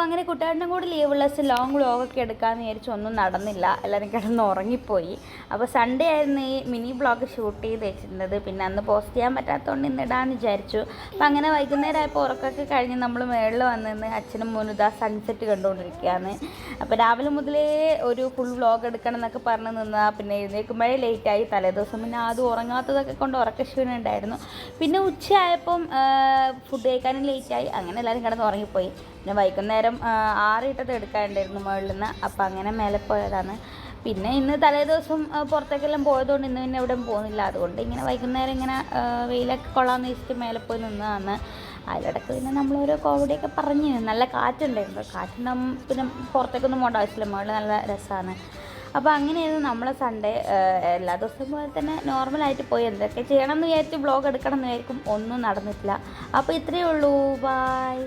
അങ്ങനെ കുട്ടികളുടെ കൂടെ ലീവുള്ള ലോങ് വ്ളോഗൊക്കെ എടുക്കാമെന്ന് വിചാരിച്ചു, ഒന്നും നടന്നില്ല, എല്ലാവരും കിടന്ന് ഉറങ്ങിപ്പോയി. അപ്പോൾ സൺഡേ ആയിരുന്നു ഈ മിനി വ്ളോഗ് ഷൂട്ട് ചെയ്ത് വെച്ചിരുന്നത്. പിന്നെ അന്ന് പോസ്റ്റ് ചെയ്യാൻ പറ്റാത്തതുകൊണ്ട് ഇന്ന് ഇടാമെന്ന് വിചാരിച്ചു. അപ്പോൾ അങ്ങനെ വൈകുന്നേരം ആയപ്പോൾ ഉറക്കമൊക്കെ കഴിഞ്ഞ് നമ്മൾ മേളിൽ വന്നിരുന്ന് അച്ഛനും മോനും ഇതാ സൺസെറ്റ് കണ്ടുകൊണ്ടിരിക്കുകയാണ്. അപ്പോൾ രാവിലെ മുതലേ ഒരു ഫുൾ വ്ളോഗ് എടുക്കണം എന്നൊക്കെ പറഞ്ഞ് നിന്നാൽ പിന്നെ എഴുന്നേൽക്കുമ്പോഴേ ലേറ്റായി. തലേദിവസം പിന്നെ ആദ്യം ഉറങ്ങാത്തതൊക്കെ കൊണ്ട് ഉറക്കക്ഷീണം ഉണ്ടായിരുന്നു. പിന്നെ ഉച്ചയായപ്പം ഫുഡ് കഴിക്കാനും ലേറ്റായി. അങ്ങനെ എല്ലാവരും കിടന്ന് ഉറങ്ങിപ്പോയി. പിന്നെ വൈകുന്നേരം 6 ഇട്ടത് എടുക്കാനുണ്ടായിരുന്നു മുകളിൽ നിന്ന്. അപ്പം അങ്ങനെ മേലെ പോയതാണ്. പിന്നെ ഇന്ന് തലേദിവസം പുറത്തേക്കെല്ലാം പോയതുകൊണ്ട് ഇന്ന് പിന്നെ എവിടെയും പോകുന്നില്ല. അതുകൊണ്ട് ഇങ്ങനെ വൈകുന്നേരം ഇങ്ങനെ വെയിലൊക്കെ കൊള്ളാമെന്ന് വെച്ചിട്ട് മേലെ പോയി നിന്നതാണ്. അതിലിടയ്ക്ക് പിന്നെ നമ്മളോരോ കോമഡിയൊക്കെ പറഞ്ഞ് നല്ല കാറ്റുണ്ടായിരുന്നു. കാറ്റുണ്ടാകും പിന്നെ പുറത്തേക്കൊന്നും പോകേണ്ട ആവശ്യമില്ല, മുകളിൽ നല്ല രസമാണ്. അപ്പോൾ അങ്ങനെയായിരുന്നു നമ്മളെ സൺഡേ. എല്ലാ ദിവസവും പോലെ തന്നെ നോർമലായിട്ട് പോയി. എന്തൊക്കെ ചെയ്യണം എന്ന് വിചാരിച്ച് വ്ളോഗ് എടുക്കണം എന്ന് വിചാരിക്കും, ഒന്നും നടന്നിട്ടില്ല. അപ്പോൾ ഇത്രയേ ഉള്ളൂ. ബൈ.